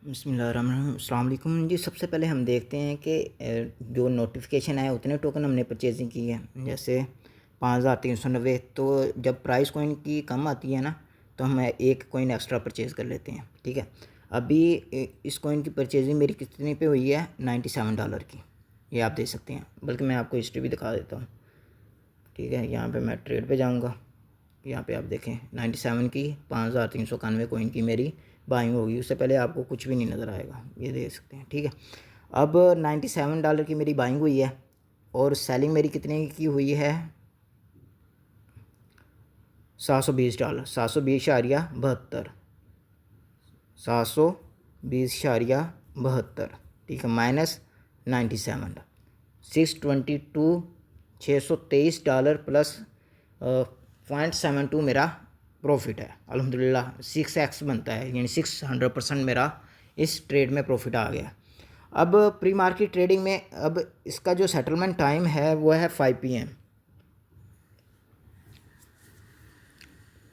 बिस्मिल्लाहिर्रहमानिर्रहीम। अस्सलाम वालेकुम जी। सबसे पहले हम देखते हैं कि जो नोटिफिकेशन है उतने टोकन हमने परचेजिंग की है, जैसे 5390। तो जब प्राइस कॉइन की कम आती है ना, तो हम एक कॉइन एक्स्ट्रा परचेज़ कर लेते हैं। ठीक है, अभी इस कॉइन की परचेजिंग मेरी कितने पे हुई है? $97 की। ये आप देख सकते हैं, बल्कि मैं आपको हिस्ट्री भी दिखा देता हूँ। ठीक है, यहाँ पे मैं ट्रेड पे जाऊँगा, यहाँ पे आप देखें 97 की 5391 कॉइन की मेरी बाइंग होगी। उससे पहले आपको कुछ भी नहीं नज़र आएगा, ये देख सकते हैं। ठीक है, अब $97 की मेरी बाइंग हुई है और सेलिंग मेरी कितने की हुई है? $720, 720.72, 720.72। ठीक है, माइनस 97, $623 प्लस 0.72 मेरा प्रॉफिट है। अल्हम्दुलिल्लाह 6x बनता है, यानी 600% मेरा इस ट्रेड में प्रॉफिट आ गया। अब प्री मार्केट ट्रेडिंग में अब इसका जो सेटलमेंट टाइम है वो है 5 PM।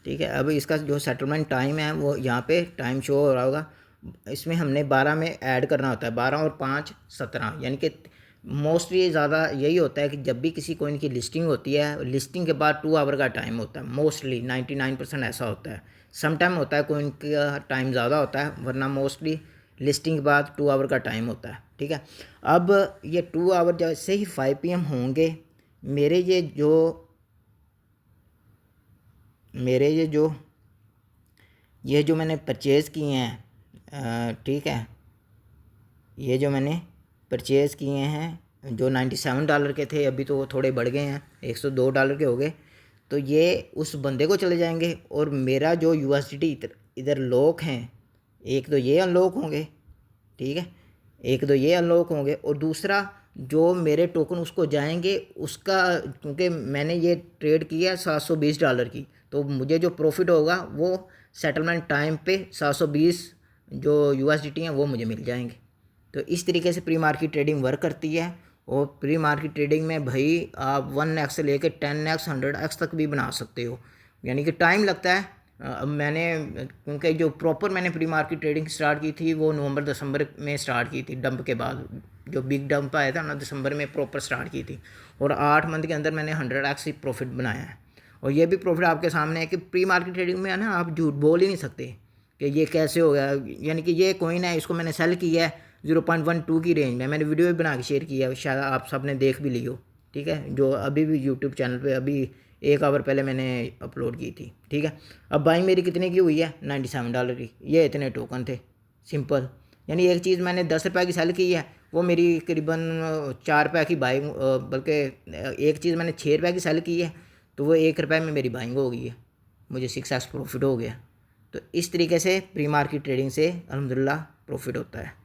ठीक है, अब इसका जो सेटलमेंट टाइम है वो यहाँ पे टाइम शो हो रहा होगा। इसमें हमने 12 में ऐड करना होता है, 12 और 5 17, यानी कि मोस्टली ज़्यादा यही होता है कि जब भी किसी कोइन की लिस्टिंग होती है, लिस्टिंग के बाद 2 आवर का टाइम होता है। मोस्टली 99% ऐसा होता है। सम टाइम होता है कोइन का टाइम ज़्यादा होता है, वरना मोस्टली लिस्टिंग के बाद 2 आवर का टाइम होता है। ठीक है, अब ये 2 आवर जैसे ही 5 PM होंगे, मेरे ये जो मैंने परचेज़ किए हैं, ठीक है, ये जो मैंने परचेज़ किए हैं जो $97 के थे, अभी तो वो थोड़े बढ़ गए हैं, $102 के हो गए। तो ये उस बंदे को चले जाएंगे और मेरा जो USDT इधर लॉक हैं, एक तो ये अनलॉक होंगे। ठीक है, एक तो ये अनलॉक होंगे और दूसरा जो मेरे टोकन उसको जाएंगे उसका, क्योंकि मैंने ये ट्रेड किया $720 की, तो मुझे जो प्रॉफिट होगा वो सेटलमेंट टाइम पे 720 जो USDT हैं वो मुझे मिल जाएंगे। तो इस तरीके से प्री मार्केट ट्रेडिंग वर्क करती है। और प्री मार्केट ट्रेडिंग में भाई आप 1x से लेकर 10x 100x तक भी बना सकते हो, यानी कि टाइम लगता है। अब मैंने, क्योंकि जो प्रॉपर मैंने प्री मार्केट ट्रेडिंग स्टार्ट की थी वो नवंबर दिसंबर में स्टार्ट की थी, डंप के बाद जो बिग डंप आया था ना, दिसंबर में प्रॉपर स्टार्ट की थी। और 8 मंथ के अंदर मैंने 100x ही प्रॉफिट बनाया है। और ये भी प्रॉफिट आपके सामने है कि प्री मार्केट ट्रेडिंग में है ना, आप झूठ बोल ही नहीं सकते कि ये कैसे हो गया। यानी कि ये कॉइन है, इसको मैंने सेल किया है 0.12 की रेंज में। मैंने वीडियो भी बना के शेयर किया है, शायद आप सब ने देख भी ली हो। ठीक है, जो अभी भी यूट्यूब चैनल पे अभी 1 आवर पहले मैंने अपलोड की थी। ठीक है, अब बाइंग मेरी कितने की हुई है? $97 की। ये इतने टोकन थे, सिंपल। यानी एक चीज़ मैंने 10 रुपये की सेल की है, वो मेरी करीबन 4 रुपये की बाइंग, बल्कि एक चीज़ मैंने 6 रुपये की सेल की है, तो वो 1 रुपये में मेरी बाइंग हो गई है, मुझे 6x प्रॉफिट हो गया। तो इस तरीके से प्री मार्केट ट्रेडिंग से अल्हम्दुलिल्लाह प्रॉफिट होता है।